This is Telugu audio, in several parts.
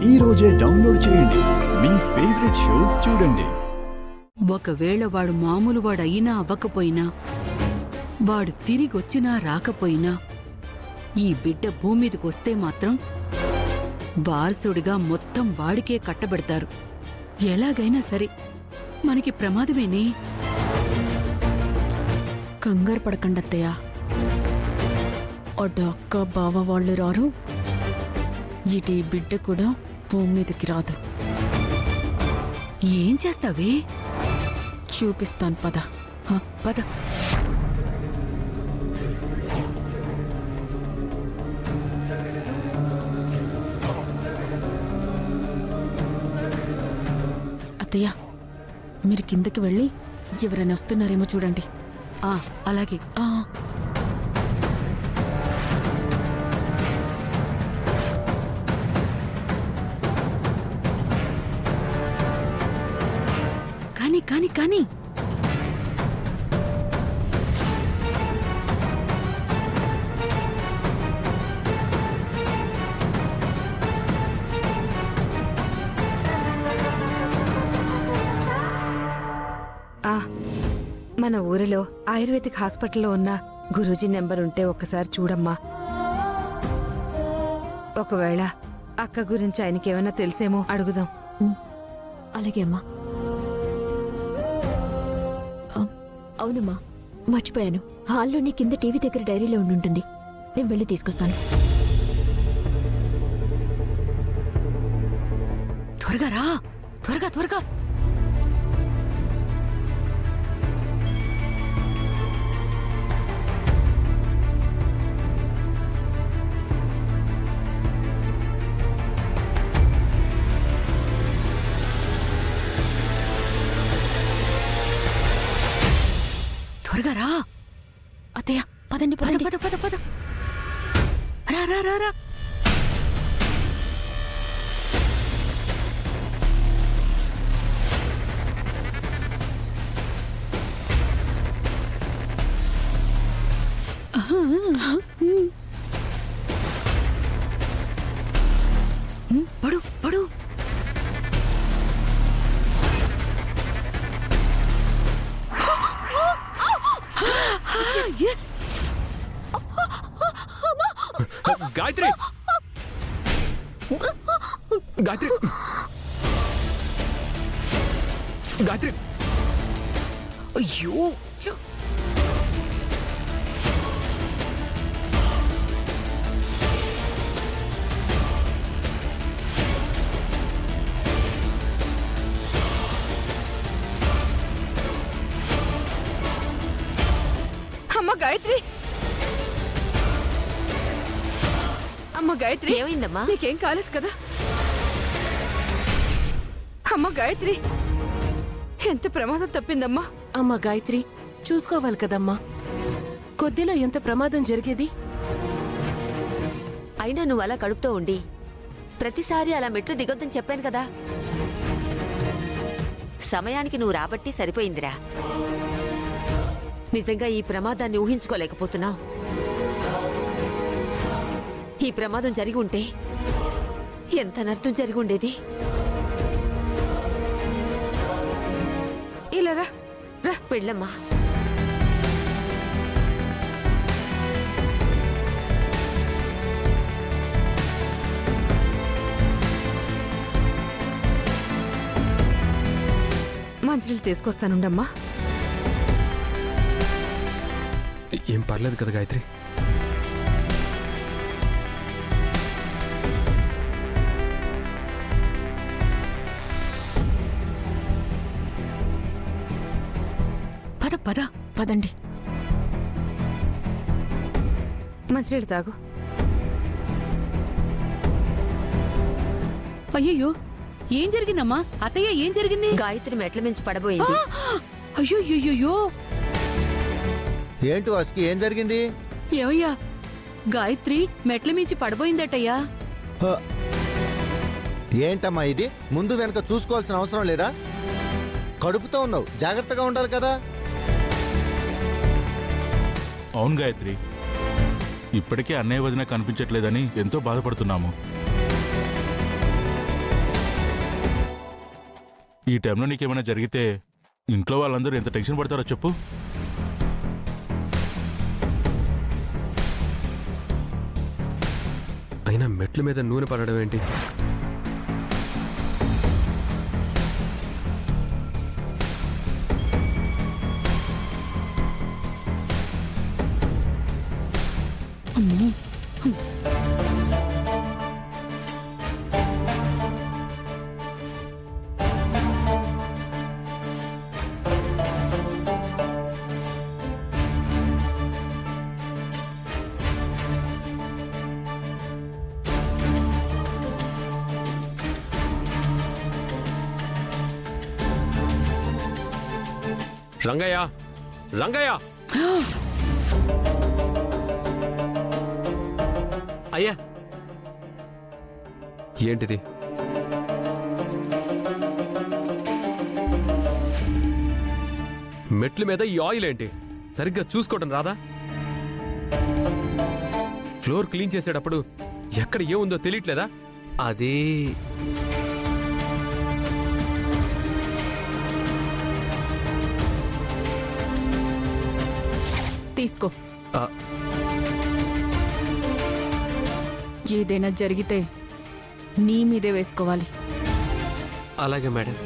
ఈ రోజే డౌన్లోడ్ చేయండి. మీ ఫేవరెట్ షోస్ చూడండి. ఒకవేళ వాడు మామూలు వాడయినా అవ్వకపోయినా, వాడు తిరిగొచ్చినా రాకపోయినా, ఈ బిడ్డ భూమ్మీదకొస్తే మాత్రం వారసుడిగా మొత్తం వాడికే కట్టబెడతారు. ఎలాగైనా సరే మనకి ప్రమాదమేనే. కంగారు పడకండి అత్తయ్య. అటు అక్క బావ వాళ్ళు రారు, ఇటు ఈ బిడ్డ కూడా భూమి మీదకి రాదు. ఏం చేస్తావే? చూపిస్తాను పద. పద. అత్తయ్య, మీరు కిందకి వెళ్ళి ఎవరైనా వస్తున్నారేమో చూడండి. అలాగే. కానీ కానీ కానీ మన ఊరిలో ఆయుర్వేదిక్ హాస్పిటల్లో ఉన్న గురూజీ నెంబర్ ఉంటే ఒక్కసారి చూడమ్మా. ఒకవేళ అక్క గురించి ఆయనకేమైనా తెలిసేమో అడుగుదాం. అలాగే అమ్మా. అవునమ్మా, మర్చిపోయాను. హాల్లోని కింద టీవీ దగ్గర డైరీలో ఉండుంటుంది. నేను వెళ్ళి తీసుకొస్తాను. త్వరగా రా, త్వరగా త్వరగా. త్వరగా రా. అత్తయ్య పదండి పద పదండి. పద పద పద. రా రా రా రా. పడు పడు. గాయత్రి, గాయత్రి, గాయత్రి. అయ్యో, అమ్మ గాయత్రి, అమ్మ గాయత్రి, ఏమైందమ్మా? నీకేం కాలేదు కదా? అమ్మ గాయత్రి, ఎంత ప్రమాదం తప్పిందమ్మా. అమ్మా గాయత్రి, చూసుకోవాలి కదమ్మా. కొద్దిలో ఎంత ప్రమాదం జరిగేది. అయినా నువ్వు అలా కడుపుతో ఉండి ప్రతిసారి అలా మెట్లు దిగొద్దని చెప్పాను కదా. సమయానికి నువ్వు రాబట్టి సరిపోయిందిరా. నిజంగా ఈ ప్రమాదాన్ని ఊహించుకోలేకపోతున్నావు. ఈ ప్రమాదం జరిగి ఉంటే ఎంత నష్టం జరిగి ఉండేది. ఇలా రా రా. వెళ్ళమ్మా. మంచినీళ్ళు తీసుకొస్తానుండమ్మా. ఏం పర్లేదు కదా గాయత్రి? పద పద. పదండి. మంచినీళ్ళు తాగు. అయ్యయ్యో, ఏం జరిగిందమ్మా? అత్తయ్య, ఏం జరిగింది? గాయత్రి మెట్ల మించి పడబోయింది. అయ్యో, ఏంటి వాసుకి, ఏం జరిగింది? ఏమయ్యా, గాయత్రి మెట్ల మించి పడబోయిందటయ్యా. ఏంటమ్మా ఇది? ముందు వెనక చూసుకోవాల్సిన అవసరం లేదా? కడుపుతో ఉన్నావు, జాగ్రత్తగా ఉండాలి కదా. అవును గాయత్రి, ఇప్పటికే అన్నయ్య వదిన కనిపించట్లేదని ఎంతో బాధపడుతున్నాము. ఈ టైంలో నీకేమైనా జరిగితే ఇంట్లో వాళ్ళందరూ ఎంత టెన్షన్ పడతారో చెప్పు. అయినా మెట్ల మీద నూనె పడడం ఏంటి? రంగయ్య, రంగయ్య! అయ్యా, ఏంటిది? మెట్ల మీద ఈ ఆయిల్ ఏంటి? సరిగ్గా చూసుకోవడం రాదా? ఫ్లోర్ క్లీన్ చేసేటప్పుడు ఎక్కడ ఏముందో తెలియట్లేదా? అది తీసుకో. ఆ, ఏదైనా జరిగితే నీ మీదే వేసుకోవాలి. అలాగే మేడం.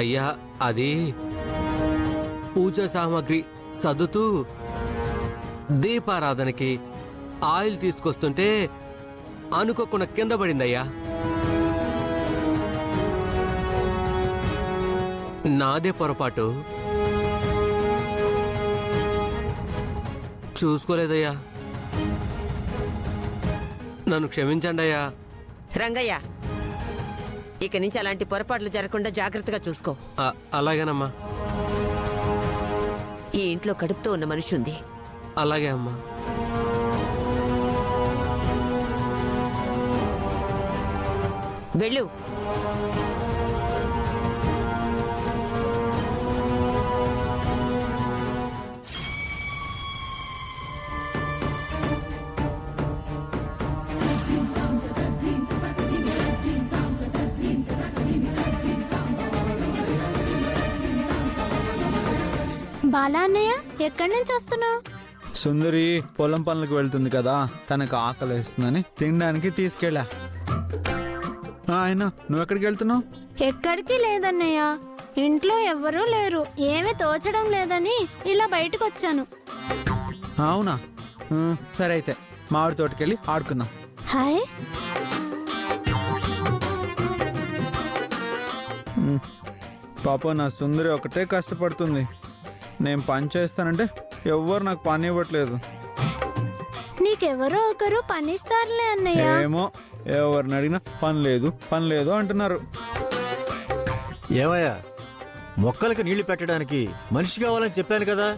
అయ్యా, అది పూజా సామాగ్రి సర్దుతూ దీపారాధనకి ఆయిల్ తీసుకొస్తుంటే అనుకోకుండా కింద పడిందయ్యా. నాదే పొరపాటు. చూసుకోలేదయ్యా, నన్ను క్షమించండి అయ్యా. రంగయ్య, ఇక నుంచి అలాంటి పొరపాట్లు జరగకుండా జాగ్రత్తగా చూసుకో. అలాగేనమ్మా. ఈ ఇంట్లో కడుపుతో ఉన్న మనిషి ఉంది. అలాగే అమ్మా. వెళ్ళు. బాలా అన్నయ్య, ఎక్కడి నుంచి వస్తున్నావు? సుందరి పొలం పనులకు వెళ్తుంది కదా, తనకు ఆకలి వేస్తుందని తినడానికి తీసుకెళ్ళా. ఆయన నువ్వు ఎక్కడికి వెళ్తున్నావు? ఎక్కడికి లేదన్నయ్య, ఇంట్లో ఎవ్వరూ లేరు, ఏమీ తోచడం లేదని ఇలా బయటకు వచ్చాను. అవునా, సరే అయితే మామిడి తోటకెళ్ళి ఆడుకుందాం. హాయ్. పాప, నా సుందరి ఒకటే కష్టపడుతుంది. నేను పని చేస్తానంటే ఎవ్వరు నాకు పని ఇవ్వట్లేదు. నీకెవరో ఒకరు పనిస్తారులే అన్నయ్య. ఏమో, ఎవరిని అడిగినా పని లేదు అంటున్నారు. ఏమయ్యా, మొక్కలకి నీళ్లు పెట్టడానికి మనిషి కావాలని చెప్పాను కదా.